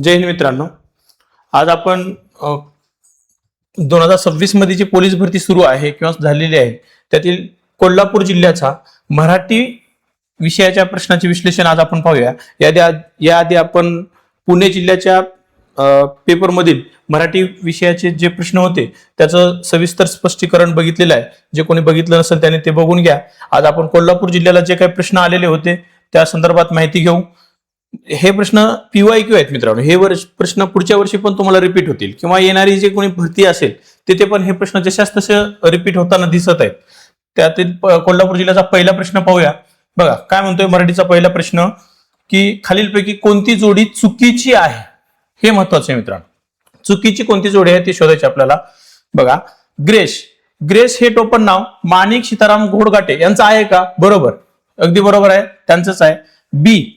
जय हिंद मित्रांनो, आज आपण 2026 मध्ये जी पोलीस भरती सुरू आहे किंवा झालेली आहे त्यातील कोल्हापूर जिल्ह्याचा मराठी विषयाच्या प्रश्नाचे विश्लेषण आज आपण पाहूया। याआधी आपण पुणे जिल्ह्याच्या पेपरमधील मराठी विषयाचे जे प्रश्न होते त्याचं सविस्तर स्पष्टीकरण बघितलेलं आहे। जे कोणी बघितलं नसेल त्याने ते बघून घ्या। आज आपण कोल्हापूर जिल्ह्याला जे काही प्रश्न आलेले होते त्या संदर्भात माहिती घेऊ। हे प्रश्न PYQ आहेत मित्रांनो। हे प्रश्न पुढच्या वर्षी पण तुम्हाला रिपीट होतील किंवा येणारी जे कोणी भरती असेल तिथे पण हे प्रश्न जशाच तसे रिपीट होताना दिसत आहेत। त्यातील कोल्हापूर जिल्ह्याचा पहिला प्रश्न पाहूया। बघा काय म्हणतोय मराठीचा पहिला प्रश्न की खालीलपैकी कोणती जोडी चुकीची आहे, हे महत्वाचं आहे मित्रांनो। चुकीची कोणती जोडी आहे ते शोधायची आपल्याला। बघा ग्रेस हे टोपण नाव माणिक सीताराम घोडघाटे यांचं आहे का? बरोबर, अगदी बरोबर आहे, त्यांचंच आहे।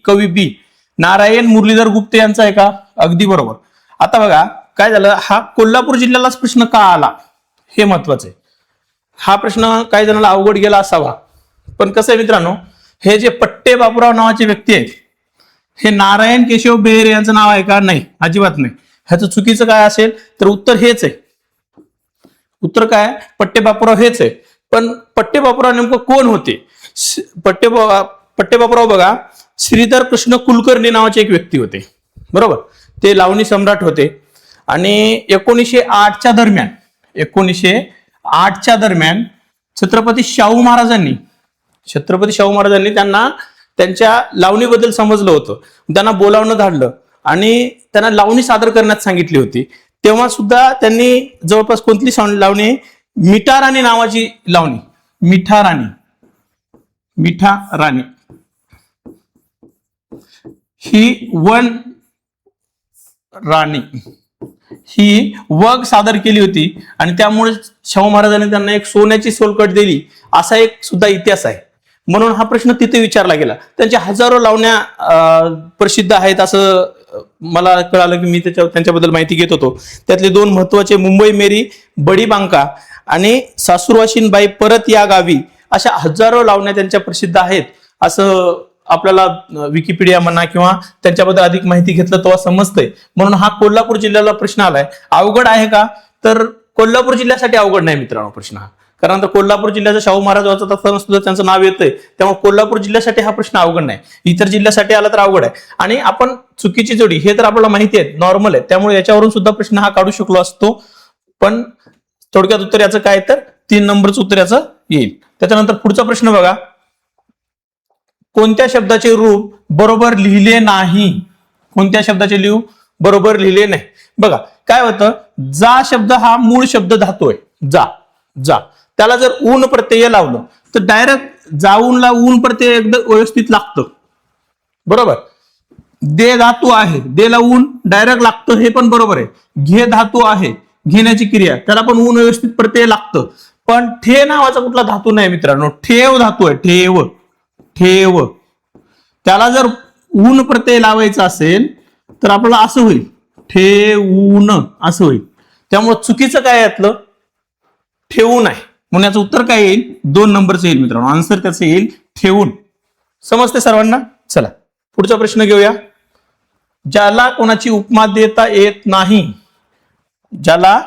कवी बी नारायण मुरलीधर गुप्ते यांचा आहे का? अगदी बरोबर। आता बघा काय झालं, हा कोल्हापूर जिल्ह्यालाच प्रश्न का आला हे महत्वाचं आहे। हा प्रश्न काही जणांना अवघड गेला असावा, पण कसं आहे मित्रांनो, हे जे पट्टे बापूराव नावाचे व्यक्ती आहेत हे नारायण केशव बेहेरे यांचं नाव आहे का? नाही, अजिबात नाही। ह्याचं चुकीचं काय असेल तर उत्तर हेच आहे। उत्तर काय? पट्टे बापूराव हेच आहे। पण पट्टे बापूराव नेमकं कोण होते? पट्टे बापूराव बघा श्रीधर कृष्ण कुलकर्णी नावाचे एक व्यक्ती होते, बरोबर। ते लावणी सम्राट होते आणि 1908च्या दरम्यान छत्रपती शाहू महाराजांनी त्यांना त्यांच्या लावणीबद्दल समजलं होतं। त्यांना बोलावणं धाडलं आणि त्यांना लावणी सादर करण्यास सांगितली होती। तेव्हा सुद्धा त्यांनी जवळपास कोणती लावणी, मिठा राणी नावाची लावणी, मिठा राणी ही वन राणी ही वग सादर केली होती आणि त्यामुळे शाहू महाराजांनी त्यांना एक सोन्याची सोलकट दिली, असा एक सुद्धा इतिहास आहे। म्हणून हा प्रश्न तिथे विचारला गेला। त्यांच्या हजारो लावण्या प्रसिद्ध आहेत असं मला कळालं की मी त्यांच्याबद्दल माहिती घेत होतो। त्यातले दोन महत्वाचे मुंबई मेरी बडी बांका आणि सासूरवाशीनबाई परत या गावी, अशा हजारो लावण्या त्यांच्या प्रसिद्ध आहेत असं आपल्याला विकिपीडिया म्हणा किंवा त्यांच्याबद्दल अधिक माहिती घेतलं तेव्हा समजतंय। म्हणून हा कोल्हापूर जिल्ह्याला प्रश्न आलाय। अवघड आहे का? तर कोल्हापूर जिल्ह्यासाठी अवघड नाही मित्रांनो प्रश्न हा, कारण तर कोल्हापूर जिल्ह्याचा शाहू महाराज वाचत असताना सुद्धा त्यांचं नाव येतंय, त्यामुळे कोल्हापूर जिल्ह्यासाठी हा प्रश्न अवघड नाही। इतर जिल्ह्यासाठी आला तर अवघड आहे। आणि आपण चुकीची जोडी हे तर आपल्याला माहिती आहे, नॉर्मल आहे, त्यामुळे याच्यावरून सुद्धा प्रश्न हा काढू शकलो असतो। पण थोडक्यात उत्तर याचं काय तर 3 नंबरचं उत्तर याचं येईल। त्याच्यानंतर पुढचा प्रश्न बघा, कोणत्या शब्दाचे रूप बरोबर लिहिले नाही? कोणत्या शब्दाचे बरोबर लिहिले नाही? बघा काय होतं, जा शब्द हा मूळ शब्द धातू आहे, जा त्याला जर ऊन प्रत्यय लावलं तर डायरेक्ट जाऊनला ऊन प्रत्यय एकदम व्यवस्थित लागतं, बरोबर। दे धातू आहे, देला ऊन डायरेक्ट लागतं, हे पण बरोबर आहे। घे धातू आहे, घेण्याची क्रिया, त्याला पण ऊन व्यवस्थित प्रत्यय लागतं। पण ठे नावाचा कुठला धातू नाही मित्रांनो, ठेव धातू आहे, ठेव त्याला जर ऊन प्रत्यय लावायचा असेल तर आपल्याला असं होईल, ठेवून असं होईल। त्यामुळे चुकीचं काय यातलं? ठेवून आहे, म्हणून याचं उत्तर काय येईल? 2 नंबरचं येईल मित्रांनो। आन्सर त्याचं येईल ठेवून। समजते सर्वांना? चला पुढचा प्रश्न घेऊया। ज्याला कोणाची उपमा देता येत नाही, ज्याला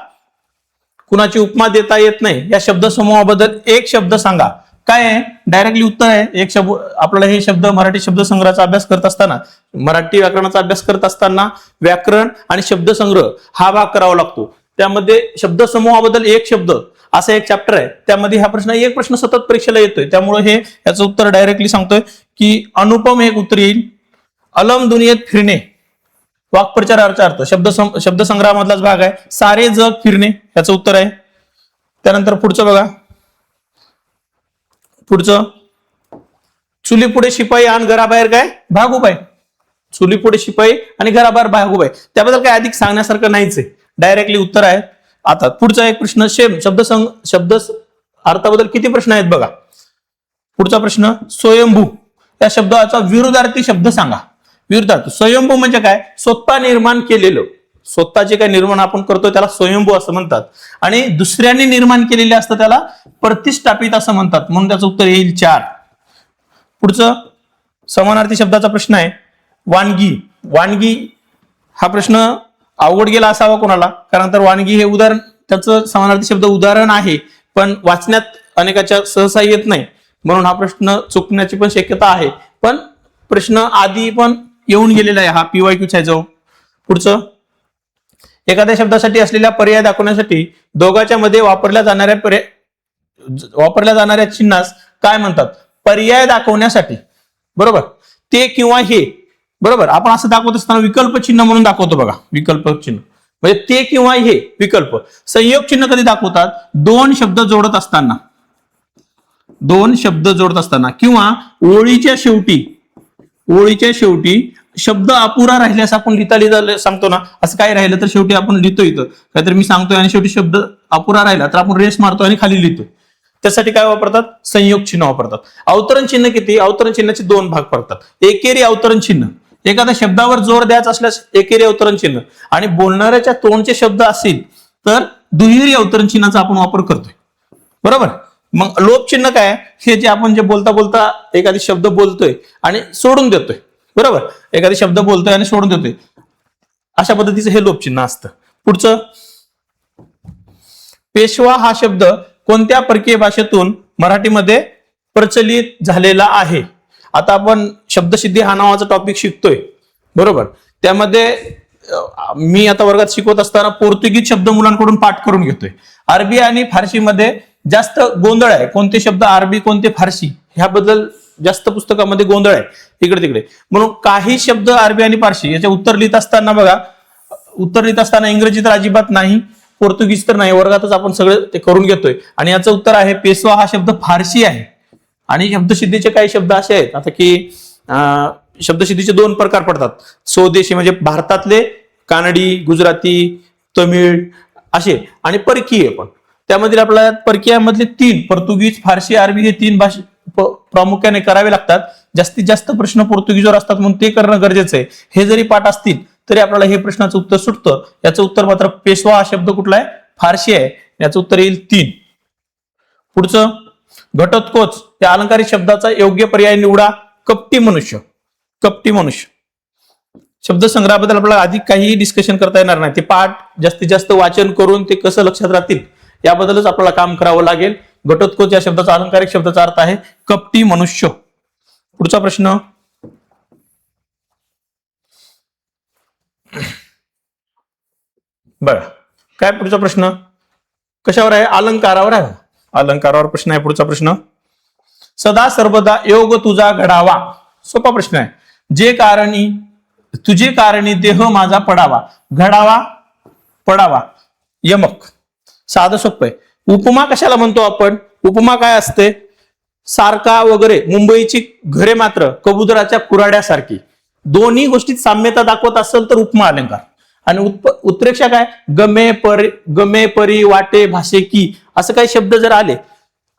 कुणाची उपमा देता येत नाही या शब्दसमूहाबद्दल एक शब्द सांगा। काय आहे? डायरेक्टली उत्तर आहे एक शब्द। आपल्याला हे शब्द मराठी शब्दसंग्रहाचा अभ्यास करत असताना, मराठी व्याकरणाचा अभ्यास करत असताना व्याकरण आणि शब्दसंग्रह हा भाग करावा लागतो। त्यामध्ये शब्दसमूहाबद्दल एक शब्द असा एक चॅप्टर आहे, त्यामध्ये हा एक प्रश्न सतत परीक्षेला येतोय। त्यामुळे हे याचं उत्तर डायरेक्टली सांगतोय की अनुपम हे उत्तर येईल। अलम दुनियेत फिरणे, वाक्प्रचाराचा अर्थ शब्दसंग्रहामधलाच भाग आहे। सारे जग फिरणे याचं उत्तर आहे। त्यानंतर पुढचं बघा, चुलीपुढे शिपाई आणि घराबाहेर काय? भागुबाई। चुलीपुढे शिपाई आणि घराबाहेर भागुबाई, त्याबद्दल काय अधिक सांगण्यासारखं नाहीच आहे, डायरेक्टली उत्तर आहे। आता पुढचा एक प्रश्न, शब्द अर्थाबद्दल किती प्रश्न आहेत बघा। पुढचा प्रश्न, स्वयंभू या शब्दाचा विरुद्धार्थी शब्द सांगा। विरुद्धार्थी स्वयंभू म्हणजे काय? स्वतः निर्माण केलेलं, स्वतः जे काही निर्माण आपण करतो त्याला स्वयंभू असं म्हणतात, आणि दुसऱ्यांनी निर्माण केलेले असतं त्याला प्रतिष्ठापित असं म्हणतात, म्हणून त्याचं उत्तर येईल 4। पुढचं समानार्थी शब्दाचा प्रश्न आहे, वानगी हा प्रश्न अवघड गेला असावा कोणाला, कारण तर वानगी हे उदाहरण, त्याचं समानार्थी शब्द उदाहरण आहे, पण वाचण्यात अनेकाच्या सहसा येत नाही, म्हणून हा प्रश्न चुकण्याची पण शक्यता आहे. पण प्रश्न आधी पण येऊन गेलेला आहे, हा PYQ आहे जो. पुढचं, एखाद्या शब्दासाठी असलेल्या पर्याय दाखवण्यासाठी दोघांच्या मध्ये वापरल्या जाणाऱ्या चिन्हास काय म्हणतात? पर्याय दाखवण्यासाठी, बरोबर, ते किंवा हे, बरोबर. आपण असं दाखवत असताना विकल्प चिन्ह म्हणून दाखवतो बघा, विकल्प चिन्ह म्हणजे ते किंवा हे विकल्प. संयोग चिन्ह कधी दाखवतात? दोन शब्द जोडत असताना किंवा ओळीच्या शेवटी शब्द अपुरा राहिल्यास आपण लिहिता सांगतो ना, असं काय राहिलं तर शेवटी आपण लिहितो. इथं काहीतरी मी सांगतोय आणि शेवटी शब्द अपुरा राहिला तर आपण रेस मारतो आणि खाली लिहितो. त्यासाठी काय वापरतात? संयोग चिन्ह वापरतात. अवतरण चिन्ह किती? अवतरण चिन्हाचे दोन भाग पडतात. एकेरी अवतरण चिन्ह, एखाद्या शब्दावर जोर द्यायचा असल्यास एकेरी अवतरण चिन्ह, आणि बोलणाऱ्याच्या तोंडचे शब्द असतील तर दुहेरी अवतरण चिन्हाचा आपण वापर करतोय, बरोबर. मग लोप चिन्ह काय? हे जे आपण जे बोलता बोलता एखादी शब्द बोलतोय आणि सोडून देतोय, बरोबर. एखादी शब्द बोलतोय आणि सोडून देतोय, अशा पद्धतीचं हे लोप चिन्ह असतं. पुढचं, पेशवा हा शब्द कोणत्या परकीय भाषेतून मराठीमध्ये प्रचलित झालेला आहे? आता आपण शब्दसिद्धी हा नावाचा टॉपिक शिकतोय, बरोबर. त्यामध्ये मी आता वर्गात शिकवत असताना पोर्तुगीज शब्द मुलांकडून पाठ करून घेतोय. अरबी आणि फारसीमध्ये जास्त गोंधळ आहे, कोणते शब्द अरबी कोणते फारसी ह्याबद्दल जास्त पुस्तकामध्ये गोंधळ आहे इकडे तिकडे. म्हणून काही शब्द अरबी आणि फारसी याचे उत्तर लिहित असताना इंग्रजी तर अजिबात नाही, पोर्तुगीज तर नाही. वर्गातच आपण सगळं ते करून घेतोय. आणि याचं उत्तर आहे पेशवा हा शब्द फारसी आहे. आणि शब्दसिद्धीचे काही शब्द असे आहेत आता की शब्दसिद्धीचे दोन प्रकार पडतात. स्वदेशी म्हणजे भारतातले, कानडी, गुजराती, तमिळ असे, आणि परकीय पण. त्यामधील आपल्याला परकीयामधले तीन, पोर्तुगीज, फारसी, अरबी हे तीन भाषा प्रामुख्याने करावे लागतात. जास्तीत जास्त प्रश्न पोर्तुगीजवर असतात म्हणून ते करणं गरजेचं आहे. हे जरी पाठ असतील तरी आपल्याला हे प्रश्नाचं उत्तर सुटतं. याचं उत्तर मात्र पेशवा हा शब्द कुठला आहे? फारसी आहे. याचं उत्तर येईल 3. पुढचं, घटोत्कोच या अलंकारिक शब्दाचा योग्य पर्याय निवडा. कपटी मनुष्य. शब्दसंग्रहाबद्दल आपल्याला अधिक काही डिस्कशन करता येणार नाही. ते पाठ जास्तीत जास्त वाचन करून ते कसं लक्षात राहतील याबद्दलच आपल्याला काम करावं लागेल. घटोत्कोच या शब्दाचा अलंकारिक शब्दाचा अर्थ आहे कपटी मनुष्य. पुढचा प्रश्न, बघा काय पुढचा प्रश्न कशावर आहे? अलंकारावर आहे. अलंकारावर प्रश्न आहे. पुढचा प्रश्न, सदा सर्वदा योग तुझा घडावा. सोपा प्रश्न आहे. तुझे कारणी देह माझा पडावा. घडावा, पडावा, यमक. साधं सोपं आहे. उपमा कशाला म्हणतो आपण? उपमा काय असते? सारखा वगैरे. मुंबईची घरे मात्र कबुतराच्या कुऱ्हाड्यासारखी. दोन्ही गोष्टीत साम्यता दाखवत असेल तर उपमा अलंकार. आणि उत्प्रेक्षा काय? गमे परी वाटे भाषे की, असं काही शब्द जर आले,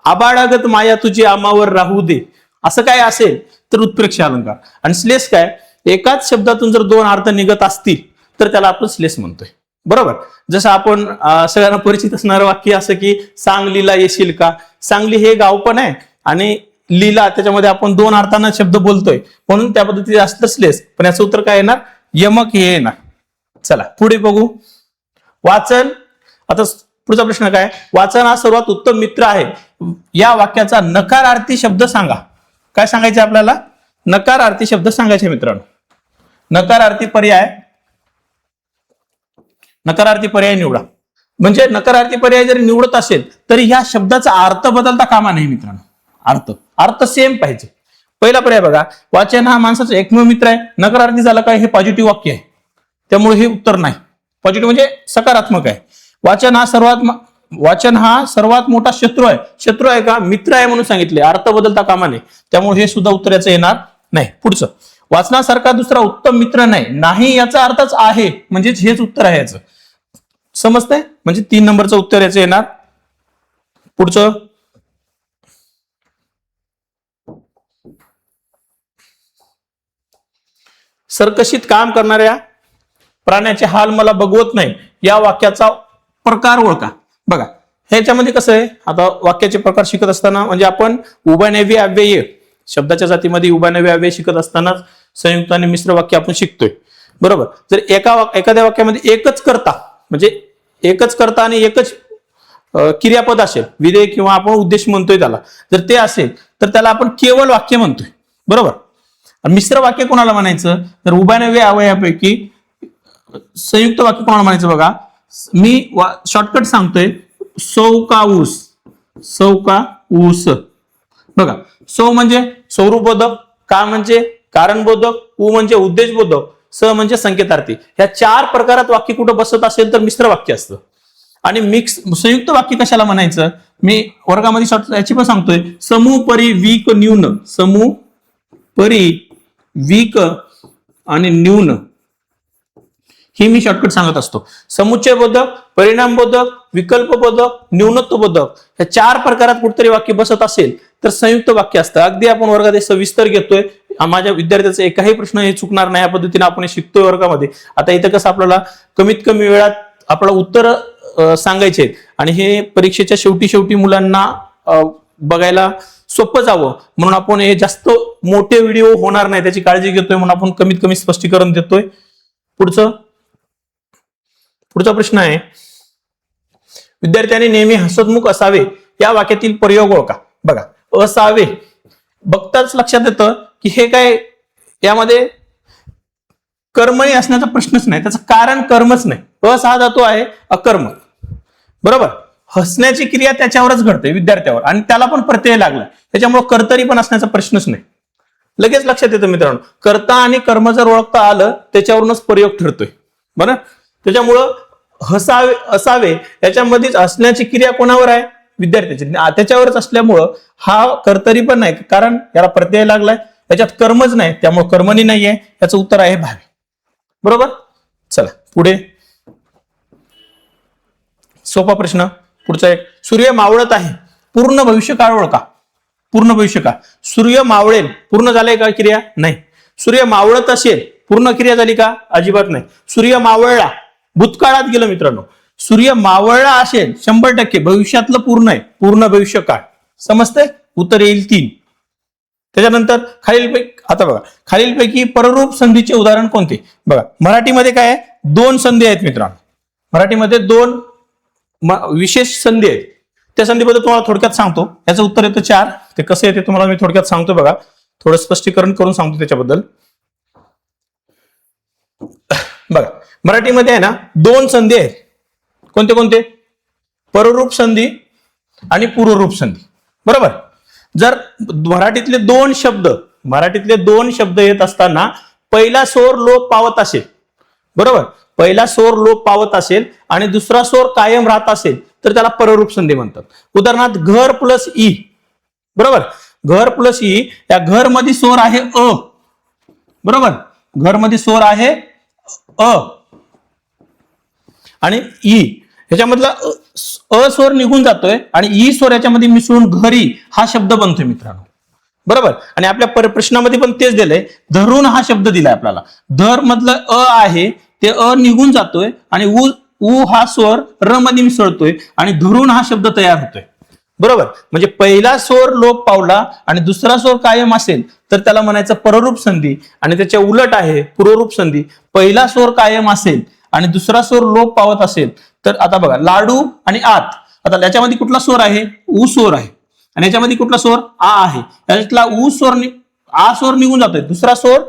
आबाळागत माया तुझी आमावर राहू दे, असं काय असेल तर उत्प्रेक्षा अलंकार. आणि श्लेष काय? एकाच शब्दातून जर दोन अर्थ निघत असतील तर त्याला आपण श्लेष म्हणतोय, बरोबर. जसं आपण सगळ्यांना परिचित असणारं वाक्य असं की सांगलीला येशील का. सांगली हे गाव पण आहे आणि लीला त्याच्यामध्ये आपण दोन अर्थांना शब्द बोलतोय म्हणून त्या पद्धतीने असतं श्लेष. पण याचं उत्तर काय येणार? यमक हे येणार. चला पुढे बघू. वाचन. आता पुढचा प्रश्न काय? वाचन हा सर्वात उत्तम मित्र आहे. या वाक्याचा नकारार्थी शब्द सांगा. काय सांगायचे आपल्याला? नकारार्थी शब्द सांगायचे मित्रांनो. नकारार्थी पर्याय निवडा. म्हणजे नकारार्थी पर्याय जरी निवडत असेल तरी ह्या शब्दाचा अर्थ बदलता कामा नाही मित्रांनो. अर्थ सेम पाहिजे. पहिला पर्याय बघा, वाचन हा माणसाचा एकमेव मित्र आहे. नकारार्थी झालं काय? हे पॉझिटिव्ह वाक्य आहे त्यामुळे हे उत्तर नाही. पॉझिटिव्ह म्हणजे सकारात्मक आहे. वाचन हा सर्वात मोठा शत्रू आहे. शत्रू आहे का? मित्र आहे म्हणून सांगितले. अर्थ बदलता कामा नये. त्यामुळे हे सुद्धा उत्तर याचं येणार नाही. पुढचं, वाचनासारखा दुसरा उत्तम मित्र नाही याचा अर्थच आहे म्हणजेच हेच उत्तर आहे याचं. समजतंय? म्हणजे 3 नंबरचं उत्तर याचं येणार. पुढचं, सरकशीत काम करणाऱ्या प्राण्याचे हाल मला बघवत नाही या वाक्याचा प्रकार ओळखा. बघा ह्याच्यामध्ये कसं आहे, आता वाक्याचे प्रकार शिकत असताना म्हणजे आपण उभयनैवी अव्यय शब्दाच्या जातीमध्ये उभयनैवी अव्यय शिकत असतानाच संयुक्त आणि मिश्र वाक्य आपण शिकतोय. बरोबर. जर एखाद्या वाक्यामध्ये एकच कर्ता म्हणजे एकच कर्ता आणि एकच क्रियापद असेल, विधेय किंवा आपण उद्देश म्हणतोय त्याला, जर ते असेल तर त्याला आपण केवळ वाक्य म्हणतोय. बरोबर. आणि मिश्र वाक्य कोणाला म्हणायचं, तर उभयनव्य अवयवापैकी संयुक्त वाक्य कोणाला म्हणायचं बघा. मी शॉर्टकट सांगतोय, सौ का ऊस, सौ का ऊस. बघा, सौ म्हणजे स्वरूपबोधक, का म्हणजे कारणबोधक, उ म्हणजे उद्देशबोधक, स म्हणजे संकेतार्थी. ह्या 4 प्रकारात वाक्य कुठं बसत असेल तर मिश्र वाक्य असतं. आणि मिक्स संयुक्त वाक्य कशाला म्हणायचं, मी वर्गामध्ये याची पण सांगतोय, समूह परी वीक न्यून, समूह परी वीक आणि न्यून ही मी शॉर्टकट सांगत असतो. समुच्चय बोधक, परिणाम बोधक, विकल्प बोधक, न्यूनत्व बोधक, या 4 प्रकारात कुठतरी वाक्य बसत असेल तर संयुक्त वाक्य असतं. अगदी आपण वर्गात सविस्तर घेतोय, माझ्या विद्यार्थ्याचा एकही प्रश्न हे चुकणार नाही या पद्धतीने आपण शिकतोय वर्गामध्ये. आता इथं कसं आपल्याला कमीत कमी वेळात आपल्याला उत्तर सांगायचे आहेत आणि हे परीक्षेच्या शेवटी मुलांना बघायला सोपं जावं म्हणून आपण हे जास्त मोठे व्हिडिओ होणार नाही त्याची काळजी घेतोय, म्हणून आपण कमीत कमी स्पष्टीकरण देतोय. पुढचा प्रश्न आहे, विद्यार्थ्यांनी नेहमी हसतमुख असावे या वाक्यातील प्रयोग ओळखा. बघा, असावे बघताच लक्षात येतं की हे काय, यामध्ये कर्मणी असण्याचा प्रश्नच नाही, त्याचं कारण कर्मच नाही. अस हा धातू आहे अकर्म. बरोबर. हसण्याची क्रिया त्याच्यावरच घडते, विद्यार्थ्यावर, आणि त्याला पण प्रत्यय लागला, त्याच्यामुळे कर्तरी पण असण्याचा प्रश्नच नाही. लगेच लक्षात येतं मित्रांनो, कर्ता आणि कर्म जर ओळखता आलं त्याच्यावरूनच प्रयोग ठरतोय. बरं. त्याच्यामुळं हसावे असावे याच्यामध्येच असण्याची क्रिया कोणावर आहे, विद्यार्थ्याची, त्याच्यावरच असल्यामुळं हा कर्तरी पण नाही, कारण याला प्रत्यय लागलाय, त्याच्यात कर्मच नाही, त्यामुळे कर्मणी नाहीये. याचं उत्तर आहे भावी. बरोबर. चला पुढे, सोपा प्रश्न पुढचा एक, सूर्य मावळत आहे, पूर्ण भविष्यकाळ ओळखा. पूर्ण भविष्यकाळ, सूर्य मावळेल, पूर्ण झालंय का क्रिया, नाही. सूर्य मावळत असेल, पूर्ण क्रिया झाली का, अजिबात नाही. सूर्य मावळला, भूतकाळात गेलं मित्रांनो. सूर्य मावळला असेल 100% भविष्यातलं पूर्ण आहे, पूर्ण भविष्यकाळ. समजतंय. उत्तर येईल 3. त्याच्यानंतर खालीलपैकी, आता बघा, खालीलपैकी पररूप संधीचे उदाहरण कोणते. बघा, मराठीमध्ये काय आहे, 2 संधी आहेत मित्रांनो. मराठीमध्ये 2 विशेष संधी आहेत. त्या संधीबद्दल तुम्हाला थोडक्यात सांगतो. याचं उत्तर येतं 4. ते कसं येते तुम्हाला मी थोडक्यात सांगतो. बघा, थोडं स्पष्टीकरण करून सांगतो त्याच्याबद्दल. बघा, मराठीमध्ये आहे ना 2 संधी आहेत. कोणते कोणते, पररूप संधी आणि पूर्वरूप संधी. बरोबर. जर मराठीतले 2 शब्द येत असताना पहिला स्वर लोप पावत असेल, बरोबर, पहिला स्वर लोप पावत असेल आणि दुसरा स्वर कायम राहत असेल तर त्याला पररूप संधी म्हणतात. उदाहरणार्थ घर प्लस ई. बरोबर. घर प्लस ई, या घर मध्ये स्वर आहे अ. बरोबर. घर मध्ये स्वर आहे अ आणि ई, ह्याच्यामधला अ स्वर निघून जातोय आणि ई स्वर याच्यामध्ये मिसळून घरी हा शब्द बनतोय मित्रांनो. बरोबर. आणि आपल्या प्रश्नामध्ये पण तेच दिलंय, धरून हा शब्द दिलाय आपल्याला. धर मधलं अ आहे ते अ निघून जातोय आणि उ हा स्वर र मध्ये मिसळतोय आणि धरून हा शब्द तयार होतोय. बरोबर. म्हणजे पहिला स्वर लोप पावला आणि दुसरा स्वर कायम असेल तर त्याला म्हणायचं पररूप संधी, आणि त्याच्या उलट आहे पूर्वरूप संधी. पहिला स्वर कायम असेल आणि दुसरा स्वर लोप पावत असेल तर, आता बघा, लाडू आणि आत, आता याच्यामध्ये कुठला स्वर आहे, उ स्वर आहे, आणि याच्यामध्ये कुठला स्वर आ आहे. याच्यातला उ स्वर आ स्वर निघून जातोय, दुसरा स्वर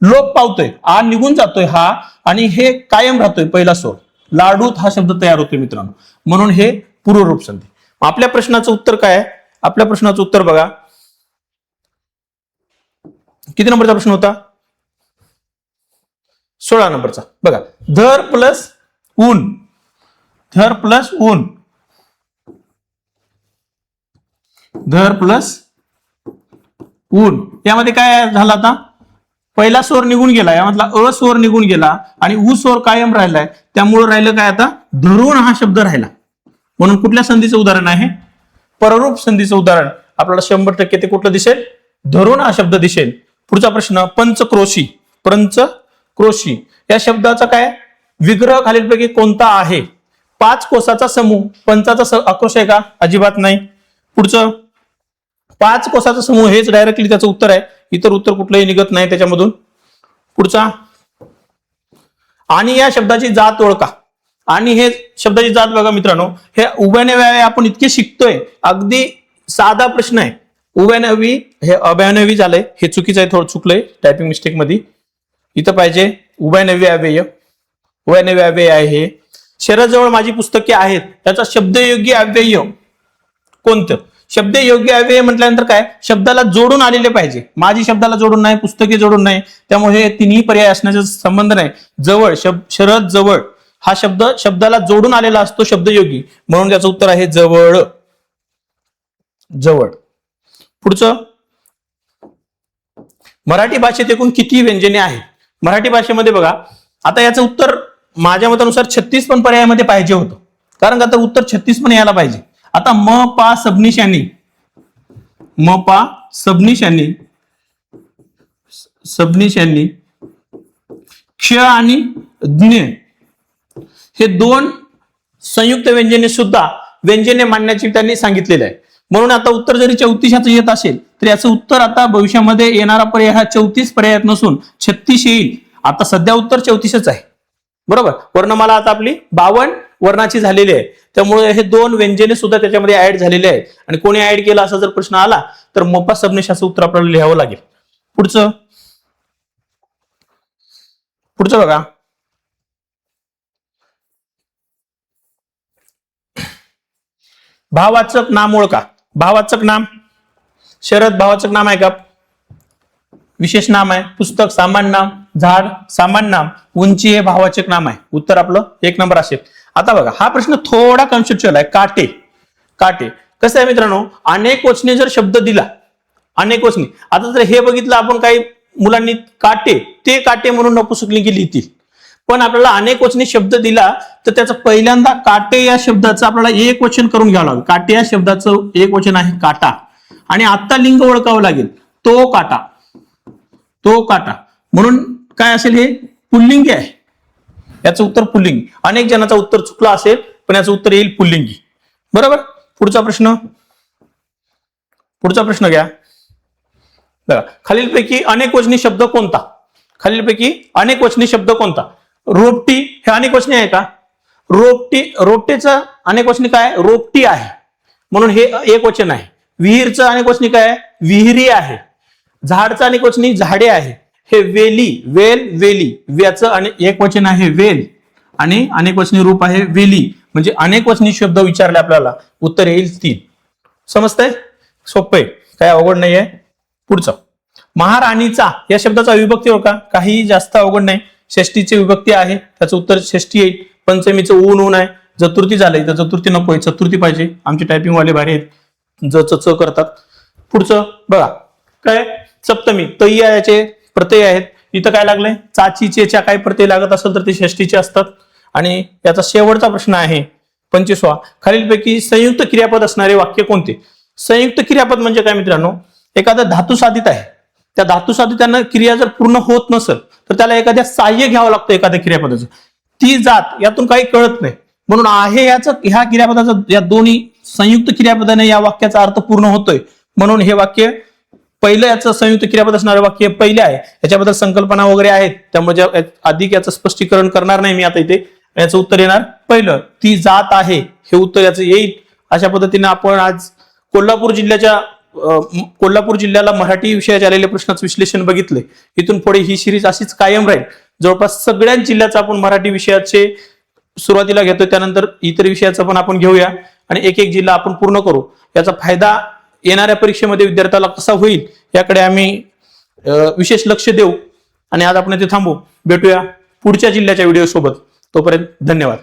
लोप पावतोय, आ निघून जातोय हा, आणि हे कायम राहतोय पहिला स्वर. लाडूत हा शब्द तयार होतोय मित्रांनो, म्हणून हे पूर्वरूप संधी. आपल्या प्रश्नाचं उत्तर काय आहे, आपल्या प्रश्नाचं उत्तर बघा, किती नंबरचा प्रश्न होता, 16 नंबरचा. बघा, धर प्लस ऊन, धर प्लस ऊन, धर प्लस ऊन, यामध्ये काय झालं, आता पहिला स्वर निघून गेला, यामधला अ स्वर निघून गेला आणि उ स्वर कायम राहिलाय, त्यामुळे राहिलं काय, आता धरून हा शब्द राहिला. म्हणून कुठल्या संधीचं उदाहरण आहे, पररूप संधीचं उदाहरण आपल्याला 100% ते कुठलं दिसेल, धरून हा शब्द दिसेल. पुढचा प्रश्न, पंचक्रोशी. पंचक्रोशी या शब्दाचा काय विग्रह खालीलपैकी कोणता आहे. 5 कोसाचा समूह, पंचाचा आक्रोश आहे का, अजिबात नाही. पुढचं, 5 कोसाचा समूह हेच डायरेक्टली त्याचं उत्तर आहे, इतर उत्तर कुठलंही निघत नाही त्याच्यामधून. पुढचा, आणि या शब्दाची जात ओळखा. आणि हे शब्दाची जात बघा मित्रांनो, हे उभयनवी आपण इतके शिकतोय, अगदी साधा प्रश्न आहे. उभयनवी हे अभयनवी झालंय, हे चुकीचं आहे, थोडं चुकलंय टायपिंग मिस्टेक मध्ये. इथं पाहिजे उभयनवी अव्यय, उभयनवी अव्यय आहे हे. शरदजवळ माझी पुस्तके आहेत, त्याचा शब्दयोग्य अव्यय कोणतं? शब्दयोग्य अव्यय म्हटल्यानंतर काय, शब्दाला जोडून आलेले पाहिजे. माझी शब्दाला जोडून नाही, पुस्तके जोडून नाही, त्यामुळे हे तिन्ही पर्याय असण्याचा संबंध नाही. जवळ, शरद जवळ हा शब्द शब्दाला जोडून आलेला असतो शब्दयोगी, म्हणून त्याचं उत्तर आहे जवळ. जवळ. पुढचं, मराठी भाषेत एकूण किती व्यंजने आहेत? मराठी भाषेमध्ये बघा, आता याचं उत्तर माझ्या मतानुसार 36 पण पर्यायामध्ये पाहिजे होतं, कारण आता उत्तर 36 पण यायला पाहिजे. आता म पा सबनिशानी, म पा सबनिशानी, सबनिशानी, क्ष आणि ज्ञ हे दोन संयुक्त व्यंजने सुद्धा व्यंजने मांडण्याची त्यांनी सांगितलेलं आहे. म्हणून आता उत्तर जरी 34 येत असेल तर याचं उत्तर आता भविष्यामध्ये येणारा पर्याय हा 34 पर्यायात नसून 36 येईल. आता सध्या उत्तर 34च आहे, बरोबर. वर्णमाला आता आपली 52 वर्णाची झालेली आहे, त्यामुळे हे दोन व्यंजने सुद्धा त्याच्यामध्ये ऍड झालेले आहेत. आणि कोणी ऍड केला असा जर प्रश्न आला तर मोपा सबनिशाचं उत्तर आपल्याला लिहावं लागेल. पुढचं बघा, भाववाचक नाम ओळखा. भाववाचक नाम, शरद भाववाचक नाम आहे का? विशेष नाम आहे. पुस्तक सामान्य नाम, झाड सामान्य नाम, उंची हे भाववाचक नाम आहे. उत्तर आपलं 1 नंबर असेल. आता बघा, हा प्रश्न थोडा कन्सेप्च्युअल आहे. काटे. काटे कसं आहे मित्रांनो, अनेक वचने जर शब्द दिला, अनेक वचने, आता जर हे बघितलं आपण, काही मुलांनी काटे, ते काटे म्हणून नपुंसकलिंगी लिहितील. पण आपल्याला अनेक वचने शब्द दिला तर त्याचं पहिल्यांदा काटे या शब्दाचं आपल्याला एक वचन करून घ्यावं लागेल. काटे या शब्दाचं एक वचन आहे काटा, आणि आता लिंग ओळखावं लागेल. तो काटा, तो काटा, म्हणून काय असेल, हे पुल्लिंगी आहे. याचं उत्तर पुल्लिंगी. अनेक जणांचं उत्तर चुकलं असेल, पण याचं उत्तर येईल पुल्लिंगी, बरोबर. पुढचा प्रश्न घ्या. बघा, खालीलपैकी अनेक वचनी शब्द कोणता? खालीलपैकी अनेक वचनी शब्द कोणता? रोपटी हे अनेक वचनी आहे का? रोपटेचं अनेक वचनी काय? रोपटी आहे, म्हणून हे एक वचन आहे. विहीरचं अनेक वचनी काय? विहिरी आहे. झाडचं अनेक वचनी झाडे आहे. हे वेली, वेल, वेली, व्याचं एक वचन आहे वेल, आणि अनेक वचनी रूप आहे वेली. म्हणजे अनेक वचनी शब्द विचारले आपल्याला, उत्तर येईल 3. समजतंय? सोपं आहे, काय अवघड नाहीये. पुढचं, महाराणीचा या शब्दाचा विभक्ती ओळखा. काही जास्त अवघड नाही. षष्टीची विभक्ती आहे, त्याचं उत्तर षष्टी येईल. पंचमीचं ऊन आहे. चतुर्थी झालंय तर चतुर्थी नकोय, चतुर्थी पाहिजे. आमचे टायपिंग वाले भारी आहेत, ज च करतात. पुढचं बघा, काय? सप्तमी, तय्या याचे प्रत्यय आहेत. इथं काय लागलंय? चाची, चेच्या काही प्रत्यय लागत असेल तर ते षष्टीचे असतात. आणि याचा शेवटचा प्रश्न आहे 25वा. खालीलपैकी संयुक्त क्रियापद असणारे वाक्य कोणते? संयुक्त क्रियापद म्हणजे काय मित्रांनो, एखादं धातू साधित आहे, त्या धातू साधितांना क्रिया जर पूर्ण होत नसेल तर त्याला एखाद्या सहाय्य घ्यावं लागतं एखाद्या क्रियापदाचं. ती जात यातून काही कळत नाही, म्हणून आहे याचं, ह्या क्रियापदाचं, या दोन्ही संयुक्त क्रियापदाने या वाक्याचा अर्थ पूर्ण होतोय. म्हणून हे वाक्य पहिलं, याचं संयुक्त क्रियापद असणारे वाक्य पहिले आहे. याच्याबद्दल संकल्पना वगैरे आहेत, त्यामुळे अधिक याचं स्पष्टीकरण करणार नाही मी आता इथे. याचं उत्तर येणार पहिलं, ती जात आहे, हे उत्तर याचं येईल. अशा पद्धतीने आपण आज कोल्हापूर जिल्ह्याला मराठी विषयाचे आलेले प्रश्नाचं विश्लेषण बघितले. इथून पुढे ही सिरीज अशीच कायम राहील. जवळपास सगळ्याच जिल्ह्याचं आपण मराठी विषयाचे सुरुवातीला घेतोय, त्यानंतर इतर विषयाचं पण आपण घेऊया आणि एक एक जिल्हा आपण पूर्ण करू. याचा फायदा येणाऱ्या परीक्षेमध्ये विद्यार्थ्याला कसा होईल याकडे आम्ही विशेष लक्ष देऊ. आणि आज आपण इथे थांबू. भेटूया पुढच्या जिल्ह्याच्या व्हिडिओ सोबत. तोपर्यंत धन्यवाद.